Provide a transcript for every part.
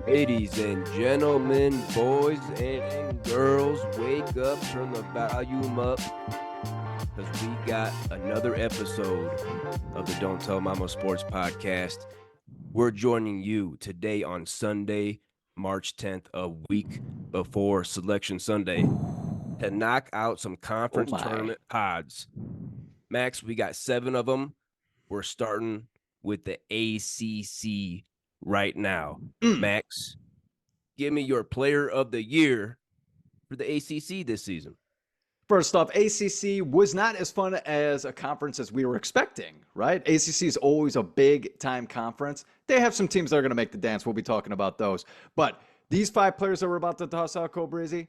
Ladies and gentlemen, boys and girls, wake up, turn the volume up, because we got another episode of the Don't Tell Mama Sports Podcast. We're joining you today on Sunday, March 10th, a week before Selection Sunday, to knock out some conference tournament pods. Max, we got 7 of them. We're starting with the ACC right now. Max, give me your player of the year for the ACC this season. First off, ACC was not as fun as a conference as we were expecting, right? ACC is always a big-time conference. They have some teams that are going to make the dance. We'll be talking about those. But these 5 players that we're about to toss out, Cole Breezy,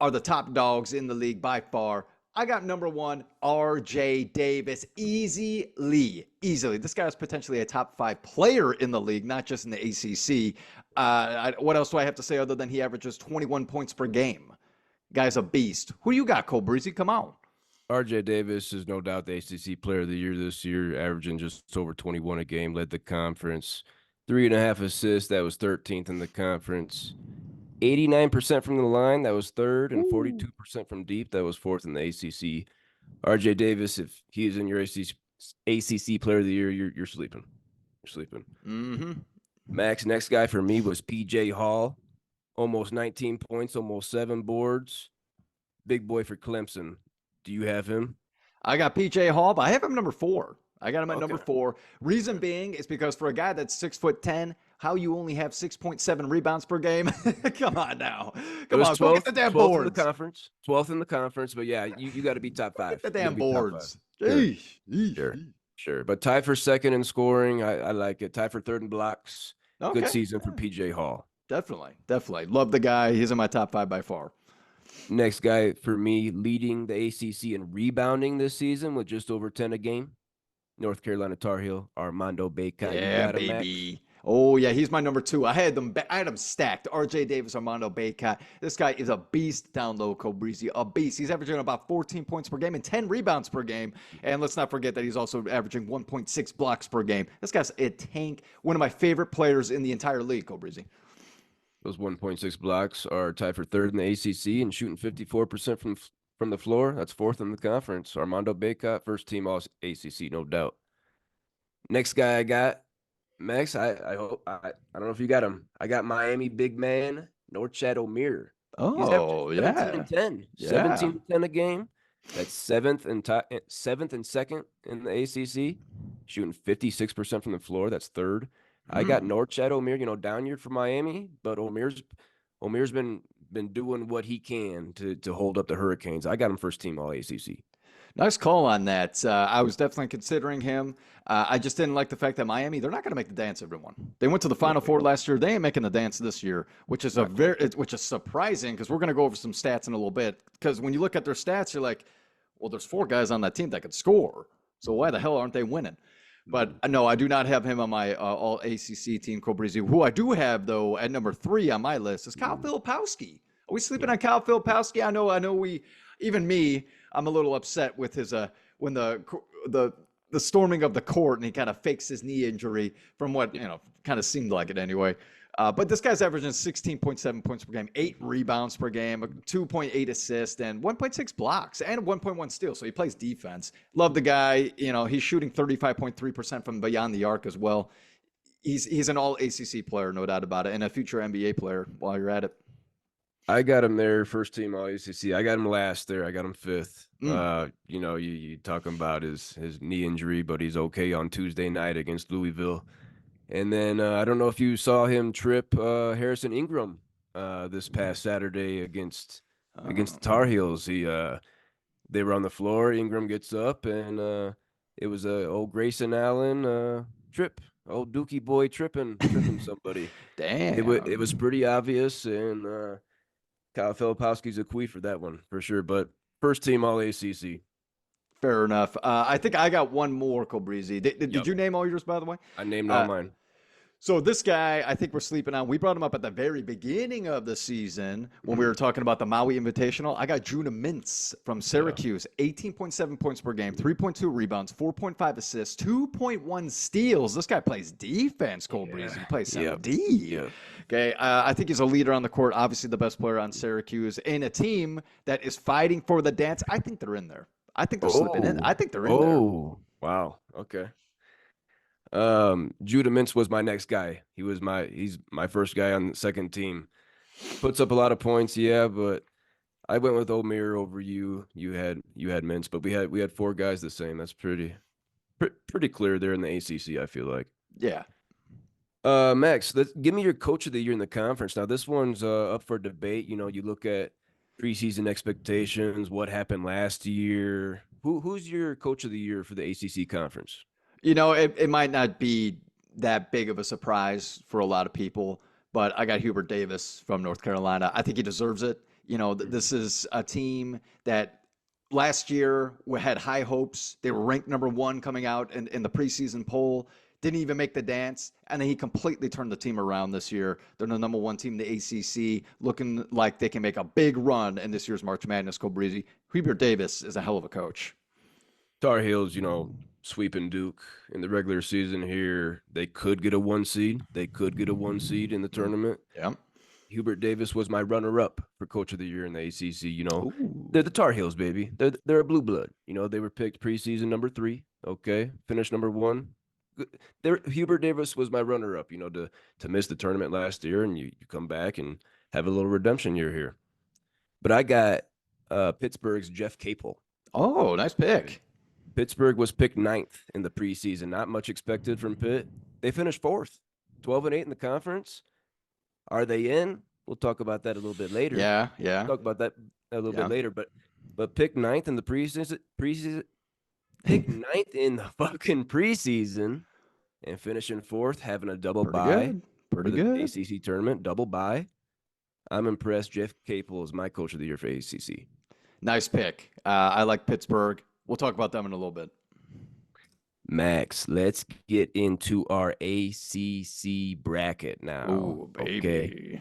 are the top dogs in the league by far. I got number 1, RJ Davis, easily. This guy is potentially a top 5 player in the league, not just in the ACC. What else do I have to say other than he averages 21 points per game? Guy's a beast. Who you got, Cole Breezy? Come on. RJ Davis is no doubt the ACC player of the year this year, averaging just over 21 a game, led the conference. 3.5 assists, that was 13th in the conference. 89% from the line, that was 3rd, and 42% from deep, that was 4th in the ACC. RJ Davis, if he is in your ACC player of the year, you're sleeping. You're sleeping. Mm-hmm. Max, next guy for me was PJ Hall. Almost 19 points, almost 7 boards. Big boy for Clemson. Do you have him? I got PJ Hall, but I have him number 4. I got him at number 4. Reason being is because for a guy that's 6'10", how you only have 6.7 rebounds per game? Come on now. Come on, 12th, go get the damn 12th boards. In the conference. 12th in the conference, but yeah, you got to be top 5. Get the damn boards. Sure. But tie for 2nd in scoring. I like it. Tie for 3rd in blocks. Okay. Good season for PJ Hall. Definitely. Love the guy. He's in my top 5 by far. Next guy for me, leading the ACC in rebounding this season with just over 10 a game. North Carolina Tar Heel, Armando Bacot. Yeah, baby. Oh, yeah, he's my number 2. I had them stacked. RJ Davis, Armando Bacot. This guy is a beast down low, Cole Breezy. A beast. He's averaging about 14 points per game and 10 rebounds per game. And let's not forget that he's also averaging 1.6 blocks per game. This guy's a tank. One of my favorite players in the entire league, Cole Breezy. Those 1.6 blocks are tied for 3rd in the ACC and shooting 54% from the floor. That's 4th in the conference. Armando Bacot, first team all ACC, no doubt. Next guy I got, Max, I don't know if you got him. I got Miami big man, Norchad Omier. Oh, He's 17 and 10. Yeah. 17 and 10 a game. That's 7th and 2nd in the ACC, shooting 56% from the floor. That's 3rd. I got Norchad Omier, down year for Miami, but Omir's been doing what he can to hold up the Hurricanes. I got him first team all ACC. Nice call on that. I was definitely considering him. I just didn't like the fact that Miami, they're not going to make the dance, everyone. They went to the Final Four last year. They ain't making the dance this year, which is surprising because we're going to go over some stats in a little bit. Because when you look at their stats, you're like, well, there's 4 guys on that team that could score. So why the hell aren't they winning? But no, I do not have him on my all ACC team, Cole Breezy. Who I do have, though, at number 3 on my list is Kyle Filipowski. Are we sleeping on Kyle Filipowski? I know even me, I'm a little upset with his when the storming of the court and he kind of fakes his knee injury from what, kind of seemed like it anyway. But this guy's averaging 16.7 points per game, 8 rebounds per game, 2.8 assists, and 1.6 blocks, and 1.1 steals. So he plays defense. Love the guy. He's shooting 35.3% from beyond the arc as well. He's an all ACC player, no doubt about it, and a future NBA player while you're at it. I got him there, first team all ACC. I got him last there. I got him 5th. You talking about his knee injury, but he's okay on Tuesday night against Louisville. And then I don't know if you saw him trip Harrison Ingram this past Saturday against the Tar Heels. They were on the floor. Ingram gets up, and it was a old Grayson Allen trip. Old Dookie boy tripping somebody. Damn. It was pretty obvious, and Kyle Filipowski's a queen for that one for sure. But first team all ACC. Fair enough. I think I got one more, Cole Breezy. Did you name all yours, by the way? I named all mine. So this guy, I think we're sleeping on. We brought him up at the very beginning of the season when we were talking about the Maui Invitational. I got Judah Mintz from Syracuse, 18.7 points per game, 3.2 rebounds, 4.5 assists, 2.1 steals. This guy plays defense, Cole Breeze. He plays 7D. Yeah. Okay, I think he's a leader on the court, obviously the best player on Syracuse, in a team that is fighting for the dance. I think they're in there. I think they're slipping in. I think they're in there. Oh, wow. Okay. Judah Mintz was my next guy. He's my first guy on the second team. Puts up a lot of points, yeah, but I went with Omer over you. You had Mintz, but we had 4 guys the same. That's pretty clear there in the ACC, I feel like. Yeah. Max, give me your coach of the year in the conference. Now, this one's up for debate. You know, you look at preseason expectations, what happened last year. Who's your coach of the year for the ACC conference? You know, it might not be that big of a surprise for a lot of people, but I got Hubert Davis from North Carolina. I think he deserves it. You know, this is a team that last year we had high hopes. They were ranked number 1 coming out in the preseason poll. Didn't even make the dance, and then he completely turned the team around this year. They're the number 1 team in the ACC, looking like they can make a big run in this year's March Madness. Cole Breezy. Hubert Davis is a hell of a coach. Tar Heels, you know, sweeping Duke in the regular season here. They could get a 1 seed. They could get a 1 seed in the tournament. Yeah. Hubert Davis was my runner-up for coach of the year in the ACC. You know, they're the Tar Heels, baby. They're a blue blood. You know, they were picked preseason number 3. Okay, finished number 1. Hubert Davis was my runner-up. You know, to miss the tournament last year, and you come back and have a little redemption year here. But I got Pittsburgh's Jeff Capel. Oh, nice pick. Pittsburgh was picked 9th in the preseason. Not much expected from Pitt. They finished 4th, 12-8 in the conference. Are they in? We'll talk about that a little bit later. Yeah. We'll talk about that a little bit later. But picked 9th in the preseason. Picked 9th in the fucking preseason, and finishing 4th, having a double bye. Pretty good. ACC tournament, double bye. I'm impressed. Jeff Capel is my coach of the year for ACC. Nice pick. I like Pittsburgh. We'll talk about them in a little bit. Max, let's get into our ACC bracket now. Oh, baby. Okay.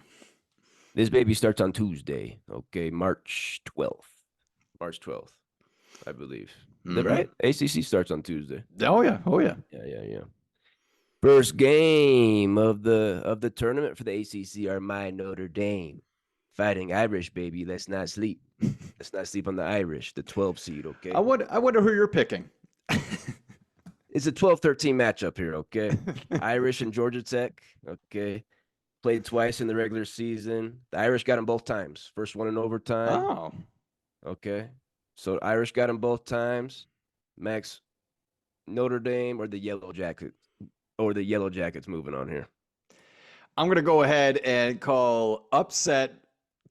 This baby starts on Tuesday. Okay, March 12th. March 12th, I believe. Is that right? ACC starts on Tuesday. Oh, yeah. Yeah. First game of the tournament for the ACC are my Notre Dame. Fighting Irish, baby. Let's not sleep. Let's not sleep on the Irish, the 12 seed, okay? I wonder who you're picking. It's a 12-13 matchup here, okay? Irish and Georgia Tech, okay? Played twice in the regular season. The Irish got them both times. First one in overtime. Oh. Okay. So Irish got them both times. Max, Notre Dame or the Yellow Jackets? Or the Yellow Jackets moving on here? I'm going to go ahead and call upset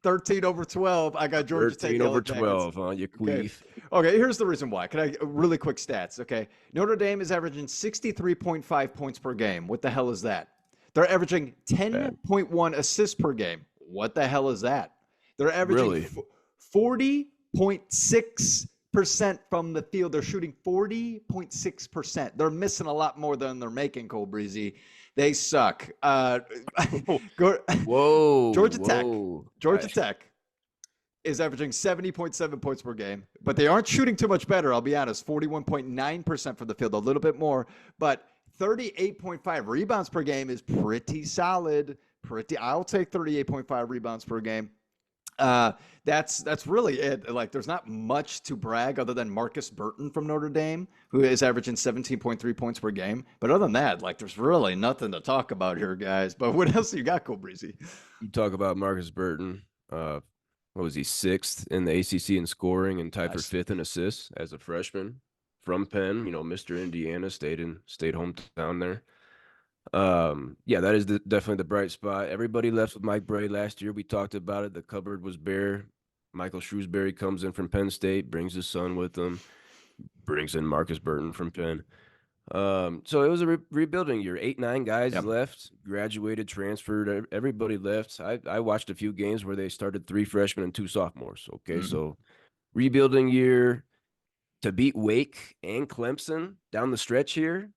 13/12. I got Georgia Tech. 13/12, huh? You queef. Okay, here's the reason why. Can I really quick stats? Okay, Notre Dame is averaging 63.5 points per game. What the hell is that? They're averaging 10.1 assists per game. What the hell is that? They're averaging 40.6% from the field. They're shooting 40.6%. They're missing a lot more than they're making, Cole Breezy. They suck. Georgia Tech is averaging 70.7 points per game, but they aren't shooting too much better. I'll be honest, 41.9% from the field, a little bit more, but 38.5 rebounds per game is pretty solid. I'll take 38.5 rebounds per game. That's really it. Like, there's not much to brag other than Marcus Burton from Notre Dame, who is averaging 17.3 points per game. But other than that, like, there's really nothing to talk about here, guys. But what else you got, Cole Breezy? You talk about Marcus Burton. What was he, 6th in the ACC in scoring and tied for 5th in assists as a freshman from Penn. You know, Mr. Indiana, stayed hometown there. Yeah, that is definitely the bright spot. Everybody left with Mike Brey last year. We talked about it. The cupboard was bare. Michael Shrewsbury comes in from Penn State, brings his son with him, brings in Marcus Burton from Penn. So it was a rebuilding year. 8-9 guys left, graduated, transferred. Everybody left. I watched a few games where they started 3 freshmen and 2 sophomores. Okay, so rebuilding year. To beat Wake and Clemson down the stretch here,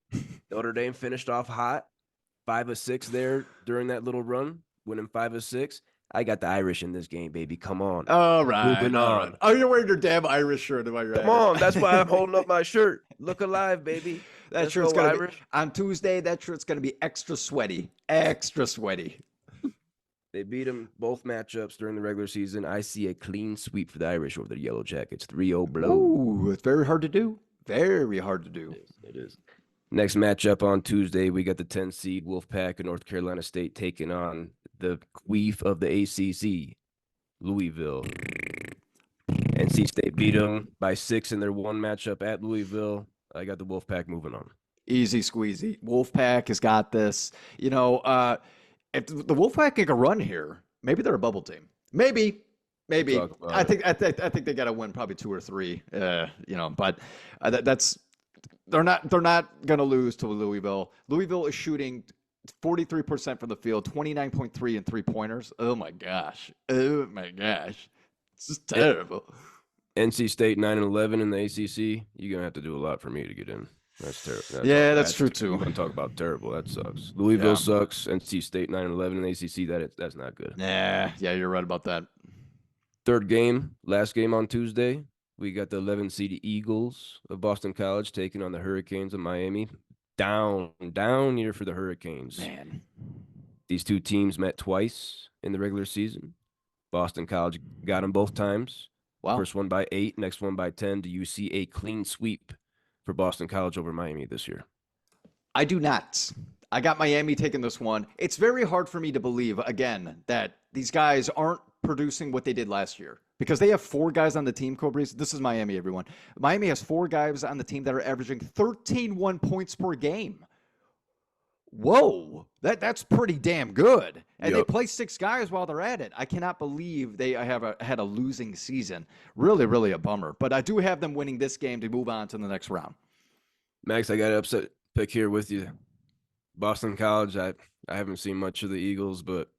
Notre Dame finished off hot. 5 of 6 there during that little run, winning 5 of 6. I got the Irish in this game, baby. Come on. All right. Moving All on. right. Oh, you're wearing your damn Irish shirt while you're Come at on. it. That's why I'm holding up my shirt. Look alive, baby. That Let's shirt's go, gonna Irish. be on Tuesday. That shirt's gonna be extra sweaty. Extra sweaty. They beat them both matchups during the regular season. I see a clean sweep for the Irish over the Yellow Jackets. 3-0 blow. Ooh, it's very hard to do. Very hard to do. It is. Next matchup on Tuesday, we got the 10 seed Wolfpack of North Carolina State taking on the queef of the ACC, Louisville. NC State beat them by 6 in their one matchup at Louisville. I got the Wolfpack moving on. Easy squeezy. Wolfpack has got this. You know, if the Wolfpack make a run here, maybe they're a bubble team. Maybe. I think they got to win probably 2 or 3. You know, but that's they're not going to lose to Louisville. Louisville is shooting 43% from the field, 29.3 in 3-pointers. Oh my gosh. It's just terrible. NC State 9-11 in the ACC. You're gonna have to do a lot for me to get in. That's terrible. That's true too. We're gonna talk about terrible. That sucks. Louisville sucks. NC State 9-11 in the ACC. That's not good. Yeah, you're right about that. Third game, last game on Tuesday. We got the 11 seed Eagles of Boston College taking on the Hurricanes of Miami. Down year for the Hurricanes. Man, these two teams met twice in the regular season. Boston College got them both times. Wow. First one by 8, next one by 10. Do you see a clean sweep for Boston College over Miami this year? I do not. I got Miami taking this one. It's very hard for me to believe, again, that these guys aren't producing what they did last year because they have 4 guys on the team, Cobras. This is Miami, everyone. Miami has 4 guys on the team that are averaging 13 points per game. Whoa, that's pretty damn good. And they play 6 guys while they're at it. I cannot believe they had a losing season. Really, really a bummer. But I do have them winning this game to move on to the next round. Max, I got an upset pick here with you. Boston College, I haven't seen much of the Eagles, but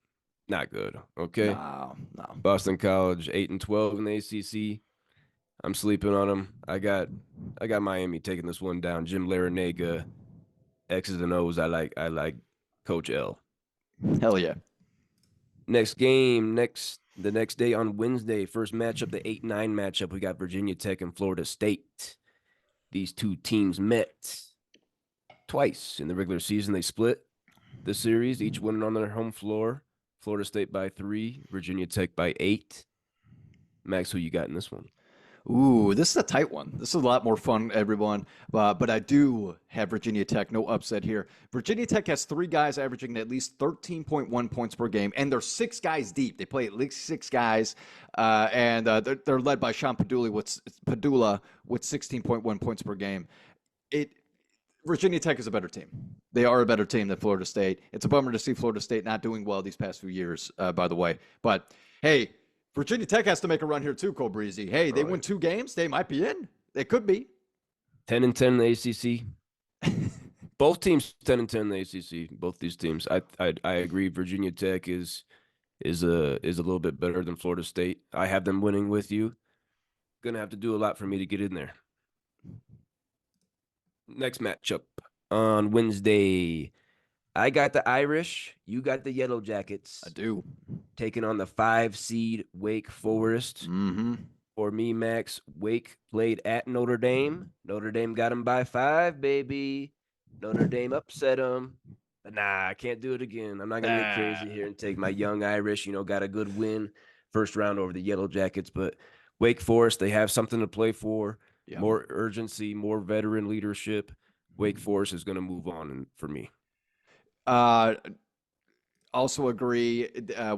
not good. Okay. No. Boston College 8-12 in the ACC. I'm sleeping on them. I got Miami taking this one down. Jim Larinaga, X's and O's. I like Coach L. Hell yeah. Next game, the next day on Wednesday, first matchup, the 8-9 matchup. We got Virginia Tech and Florida State. These two teams met twice in the regular season. They split the series, each winning on their home floor. Florida State by 3, Virginia Tech by 8. Max, who you got in this one? Ooh, this is a tight one. This is a lot more fun, everyone. But I do have Virginia Tech. No upset here. Virginia Tech has 3 guys averaging at least 13.1 points per game, and they're 6 guys deep. They play at least 6 guys, and they're led by Sean Padula with 16.1 points per game. Virginia Tech is a better team. They are a better team than Florida State. It's a bummer to see Florida State not doing well these past few years, by the way. But, hey, Virginia Tech has to make a run here too, Cole Breezy. Hey, they win 2 games. They might be in. They could be. 10-10 in the ACC. Both teams 10-10 in the ACC. Both these teams. I agree. Virginia Tech is a little bit better than Florida State. I have them winning with you. Gonna have to do a lot for me to get in there. Next matchup on Wednesday. I got the Irish. You got the Yellow Jackets. I do. Taking on the 5 seed Wake Forest. Mm-hmm. For me, Max, Wake played at Notre Dame. Notre Dame got them by 5, baby. Notre Dame upset them. But nah, I can't do it again. I'm not going to get crazy here and take my young Irish. Got a good win first round over the Yellow Jackets. But Wake Forest, they have something to play for. Yeah. More urgency, more veteran leadership. Wake Forest is going to move on for me. Also agree.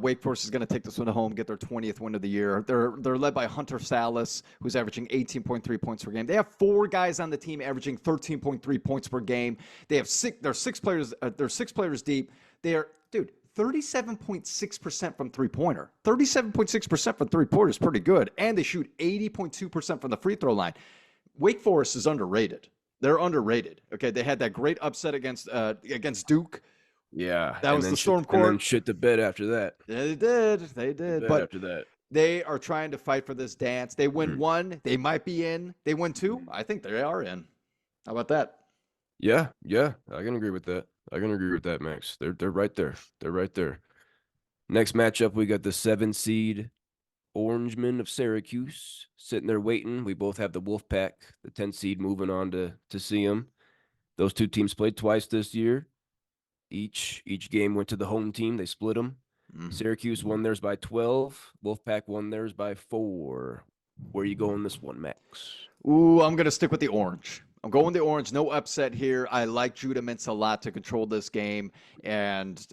Wake Forest is going to take this one home, get their 20th win of the year. They're led by Hunter Salas, who's averaging 18.3 points per game. They have 4 guys on the team averaging 13.3 points per game. They have 6. They're 6 players. They're 6 players deep. They are 37.6% from 3-pointer. 37.6% from 3-pointer is pretty good, and they shoot 80.2% from the free throw line. Wake Forest is underrated. They're underrated. Okay, they had that great upset against Duke. Yeah, that was the Storm Court. And then shit the bed after that. Yeah, they did. But after that, they are trying to fight for this dance. They win 1, they might be in. They win 2, I think they are in. How about that? Yeah, I can agree with that. I can agree with that, Max. They're right there. They're right there. Next matchup, we got the 7 seed Orangemen of Syracuse sitting there waiting. We both have the Wolfpack, the 10 seed, moving on to see them. Those two teams played twice this year. Each game went to the home team. They split them. Syracuse won theirs by 12. Wolfpack won theirs by 4. Where you going this one, Max? Ooh, I'm going to stick with the orange. I'm going the orange. No upset here. I like Judah Mintz a lot to control this game. And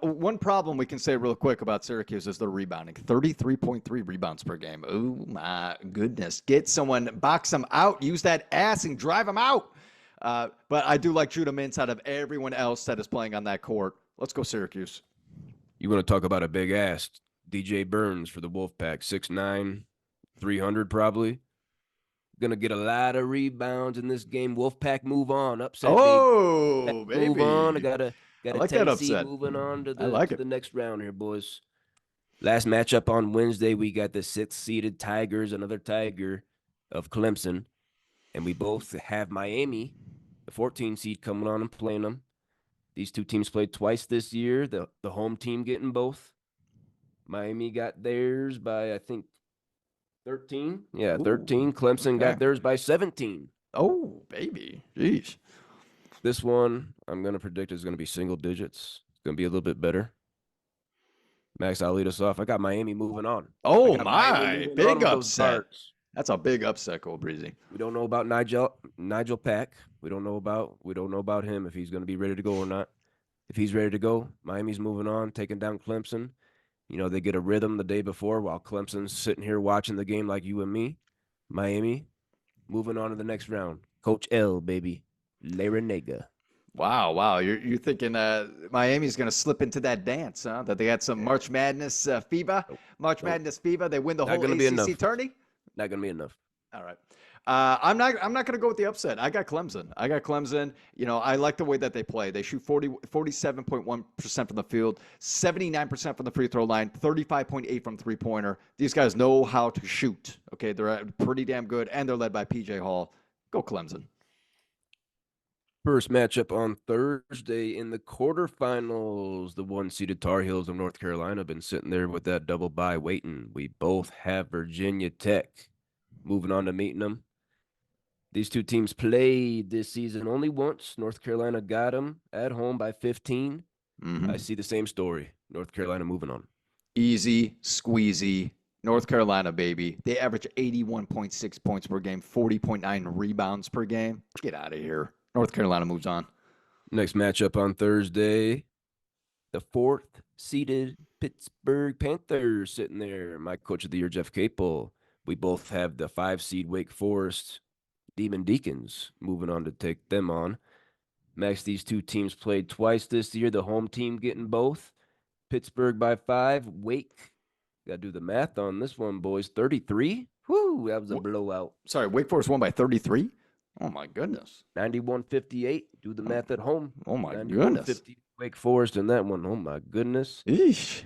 one problem we can say real quick about Syracuse is their rebounding. 33.3 rebounds per game. Oh, my goodness. Get someone, box them out, use that ass and drive them out. But I do like Judah Mintz out of everyone else that is playing on that court. Let's go Syracuse. You want to talk about a big ass? DJ Burns for the Wolfpack, 6'9", 300 probably. Gonna get a lot of rebounds in this game. Wolfpack move on, upset. Oh, baby. Move on. I got a like 10 that seed upset. moving on to like the next round here, boys. Last matchup on Wednesday, we got the 6th seeded Tigers, another Tiger of Clemson, and we both have Miami, the 14 seed, coming on and playing them. These two teams played twice this year. The home team getting both. Miami got theirs by, I think, 13. Yeah, 13. Clemson got theirs by 17. Oh, baby. Jeez. This one, I'm going to predict is going to be single digits. It's going to be a little bit better. Max, I'll lead us off. I got Miami moving on. Oh, my. Big upset. That's a big upset, Cole Breezy. We don't know about Nigel Pack. We don't know about him, if he's going to be ready to go or not. If he's ready to go, Miami's moving on, taking down Clemson. You know, they get a rhythm the day before while Clemson's sitting here watching the game like you and me. Miami moving on to the next round. Coach L, baby. Larinaga. Wow. You're thinking Miami's going to slip into that dance, huh? That they had some March Madness fever? Madness fever. They win the whole ACC tourney? Not going to be enough. All right. I'm not going to go with the upset. I got Clemson. You know, I like the way that they play. They shoot 47.1% from the field, 79% from the free throw line, 35.8 from three-pointer. These guys know how to shoot. Okay, they're pretty damn good, and they're led by PJ Hall. Go Clemson. First matchup on Thursday in the quarterfinals. The 1-seeded Tar Heels of North Carolina have been sitting there with that double bye waiting. We both have Virginia Tech moving on to meeting them. These two teams played this season only once. North Carolina got them at home by 15. I see the same story. North Carolina moving on. Easy, squeezy. North Carolina, baby. They average 81.6 points per game, 40.9 rebounds per game. Get out of here. North Carolina moves on. Next matchup on Thursday, the 4th-seeded Pittsburgh Panthers sitting there. My coach of the year, Jeff Capel. We both have the 5-seed Wake Forest Demon Deacons moving on to take them on. Max, these two teams played twice this year. The home team getting both. Pittsburgh by 5. Wake, got to do the math on this one, boys. 33? Whoo, that was a blowout. Sorry, Wake Forest won by 33? Oh, my goodness. 91-58. Do the math at home. Oh, my goodness. Wake Forest in that one. Oh, my goodness. Eesh.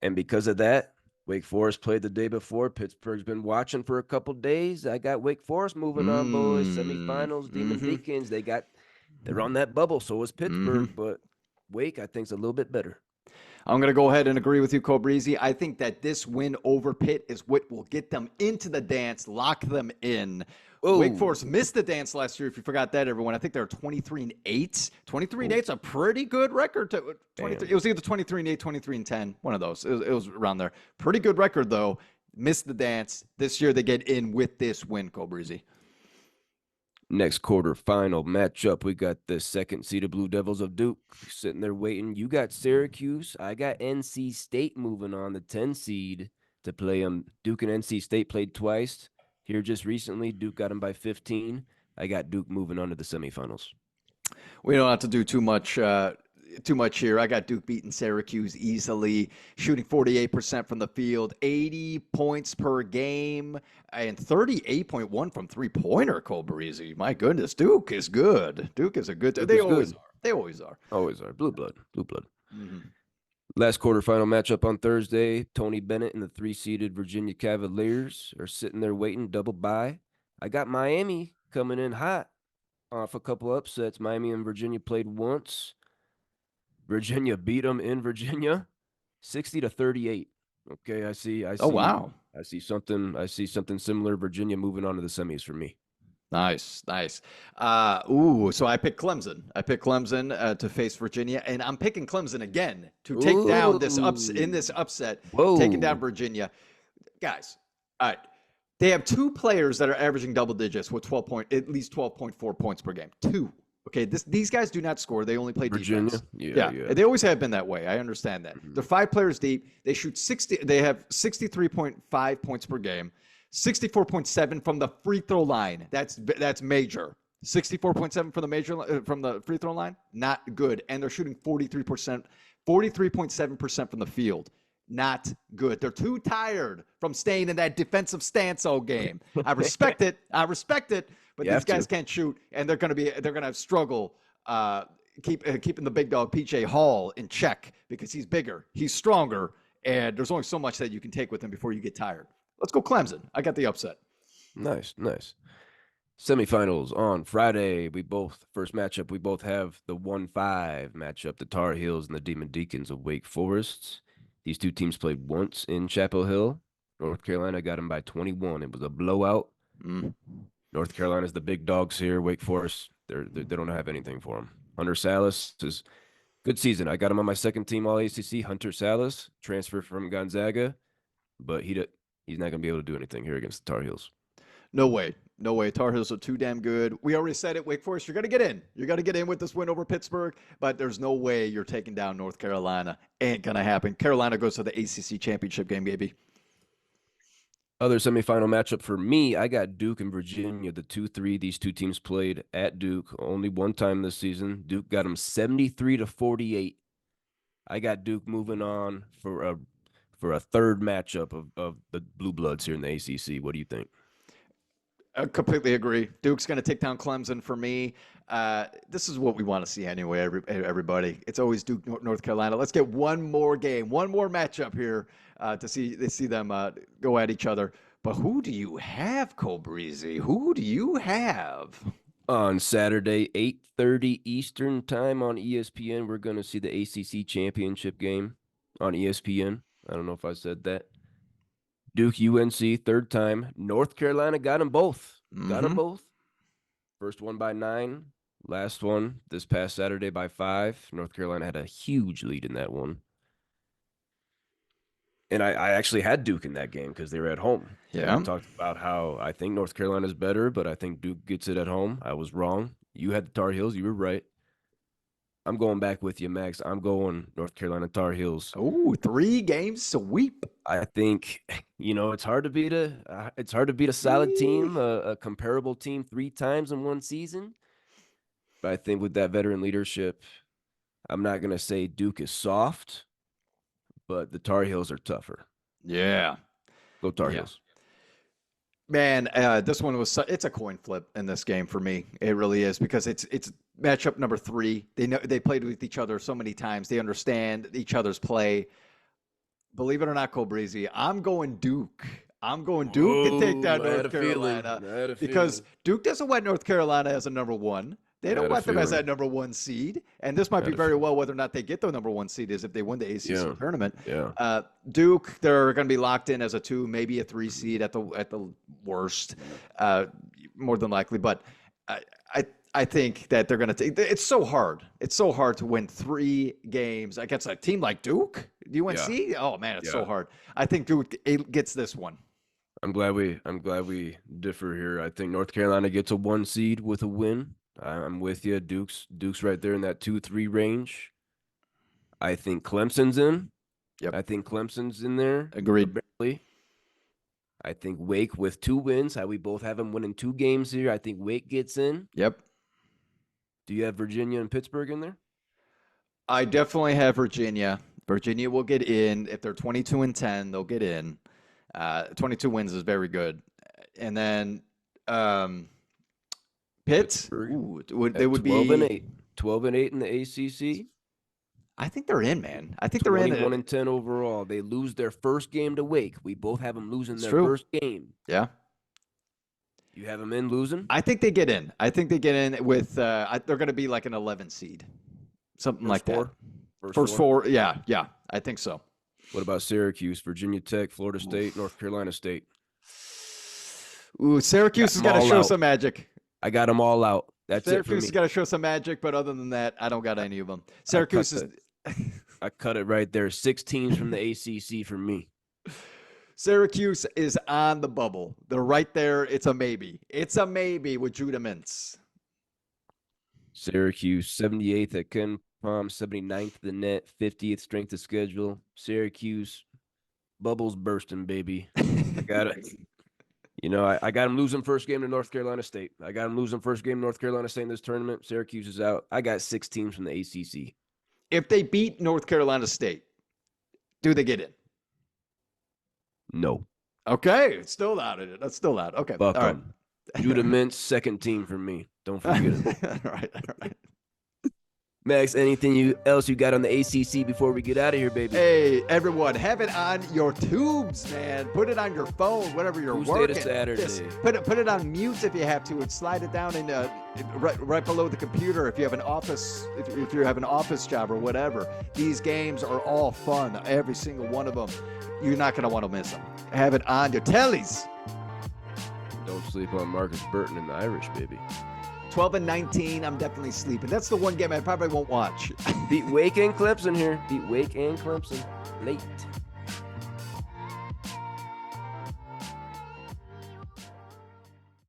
And because of that, Wake Forest played the day before. Pittsburgh's been watching for a couple days. I got Wake Forest moving on, boys. Semifinals, Demon Deacons. They're on that bubble. So is Pittsburgh, but Wake, I think, is a little bit better. I'm going to go ahead and agree with you, Cobrizi. I think that this win over Pitt is what will get them into the dance, lock them in. Ooh. Wake Forest missed the dance last year, if you forgot that, everyone. I think they're 23-8. 23-8 is a pretty good record. It was either 23-8, 23-10, one of those. It was around there. Pretty good record, though. Missed the dance. This year they get in with this win, Cobrizi. Next quarterfinal matchup, we got the 2nd-seeded Blue Devils of Duke sitting there waiting. You got Syracuse. I got NC State moving on, the 10-seed, to play them. Duke and NC State played twice. Here just recently, Duke got them by 15. I got Duke moving on to the semifinals. We don't have to do too much here. I got Duke beating Syracuse easily, shooting 48% from the field, 80 points per game, and 38.1 from three-pointer, Cole Barisi. My goodness, Duke is good. Duke is a good team. They always are. They always are. Always are. Blue blood. Blue blood. Last quarterfinal matchup on Thursday, Tony Bennett and the 3-seeded Virginia Cavaliers are sitting there waiting, double bye. I got Miami coming in hot. off a couple upsets. Miami and Virginia played once. Virginia beat them in Virginia, 60-38. Okay, Oh, wow. I see something similar. Virginia moving on to the semis for me. Nice, nice. So I picked Clemson. I picked Clemson to face Virginia, and I'm picking Clemson again to take down this Ooh, upset, taking down whoa, Virginia. Guys, all right. They have two players that are averaging double digits with at least 12.4 points per game. Two. Okay, these guys do not score. They only play Virginia. defense. Yeah, Yeah, yeah. they always have been that way. I understand that. Mhm. They're five players deep. They shoot 60. They have 63.5 points per game, 64.7 from the free throw line. That's major. 64.7 from the free throw line, not good. And they're shooting 43%, 43.7% from the field. Not good. They're too tired from staying in that defensive stance all game. I respect it. But You these have guys to. can't shoot, and they're gonna struggle keeping the big dog PJ Hall in check because he's bigger, he's stronger, and there's only so much that you can take with him before you get tired. Let's go Clemson. I got the upset. Nice, nice. Semifinals on Friday. First matchup, we both have the 1-5 matchup, the Tar Heels and the Demon Deacons of Wake Forest. These two teams played once in Chapel Hill. North Carolina got them by 21. It was a blowout. Mm. North Carolina's the big dogs here. Wake Forest, they don't have anything for them. Hunter Salas is good season. I got him on my second team All ACC. Hunter Salas transferred from Gonzaga, but he's not gonna be able to do anything here against the Tar Heels. No way. No way. Tar Heels are too damn good. We already said it. Wake Forest, you're going to get in. You're going to get in with this win over Pittsburgh, but there's no way you're taking down North Carolina. Ain't going to happen. Carolina goes to the ACC championship game, baby. Other semifinal matchup for me, I got Duke and Virginia, the 2-3. These two teams played at Duke only one time this season. Duke got them 73-48. I got Duke moving on for a third matchup of the Blue Bloods here in the ACC. What do you think? I completely agree. Duke's going to take down Clemson for me. This is what we want to see anyway, everybody. It's always Duke, North Carolina. Let's get one more game, one more matchup here to see them go at each other. But who do you have, Cobreezy? Who do you have? On Saturday, 8:30 Eastern time on ESPN, we're going to see the ACC championship game on ESPN. I don't know if I said that. Duke UNC, third time. North Carolina got them both. Got them Mm-hmm. both. First one by 9. Last one this past Saturday by 5. North Carolina had a huge lead in that one. And I actually had Duke in that game because they were at home. And I Yeah. talked about how I think North Carolina's better, but I think Duke gets it at home. I was wrong. You had the Tar Heels. You were right. I'm going back with you, Max. I'm going North Carolina Tar Heels. Oh, 3-game sweep. I think it's hard to beat a solid team, a comparable team 3 times in one season. But I think with that veteran leadership, I'm not gonna say Duke is soft, but the Tar Heels are tougher. Yeah. Go Tar Yeah. Heels. Man, this one it's a coin flip in this game for me. It really is because it's matchup number 3. They played with each other so many times. They understand each other's play. Believe it or not, Cole Breezy, I'm going Duke. I'm going Duke to take down I had North a feeling. Carolina I had a because feeling. Duke doesn't want North Carolina as a number 1. They I don't had a want them as feeling. that number 1 seed. And this might I be had a very feeling. well whether or not they get the number 1 seed is if they win the ACC Yeah. tournament. Yeah. Duke, they're going to be locked in as a 2, maybe a 3 seed at the worst, more than likely. But I think that they're going to take. It's so hard. It's so hard to win 3 games against a team like Duke, UNC. Yeah. Oh man, it's so Yeah. hard. I think Duke gets this one. I'm glad we differ here. I think North Carolina gets a 1 seed with a win. I'm with you. Duke's right there in that 2-3 range. I think Clemson's in. Yep. I think Clemson's in there. Agreed. Barely. I think Wake with 2 wins. How we both have them winning 2 games here. I think Wake gets in. Yep. Do you have Virginia and Pittsburgh in there? I definitely have Virginia. Virginia will get in if they're 22-10. They'll get in. 22 wins is very good. And then Pitt, they would 12 be and 8. 12 and 8 in the ACC. I think they're in, man. I think they're in. 21 and 10 overall. They lose their first game to Wake. We both have them losing It's their true. first game. Yeah. You have them in losing? I think they get in. I think they get in with they're going to be like an 11 seed, something like that. First four. Yeah. I think so. What about Syracuse, Virginia Tech, Florida State, North Carolina State? Ooh, Syracuse has got to show some magic. I got them all out. That's Syracuse it for me. has got to show some magic, but other than that, I don't got any of them. Syracuse is. I cut it right there. 6 teams from the ACC for me. Syracuse is on the bubble. They're right there. It's a maybe. It's a maybe with Judah Mintz. Syracuse, 78th at Ken Palm, 79th the net, 50th strength of schedule. Syracuse, bubbles bursting, baby. I got it. You know, I got them losing first game to North Carolina State. I got them losing first game to North Carolina State in this tournament. Syracuse is out. I got 6 teams from the ACC. If they beat North Carolina State, do they get in? No. Okay, it's still out of it. That's still out. Okay, Buck all right. Judah Mintz, second team for me. Don't forget it. All right. Max, anything else you got on the ACC before we get out of here, baby? Hey, everyone, have it on your tubes, man. Put it on your phone, whatever you're working. Saturday. Just put it on mute if you have to, and slide it down in right below the computer if you have an office, if you have an office job or whatever. These games are all fun, every single one of them. You're not going to want to miss them. Have it on your tellies. Don't sleep on Marcus Burton and the Irish, baby. 12-19, I'm definitely sleeping. That's the one game I probably won't watch. Beat Wake and Clemson here. Beat Wake and Clemson late.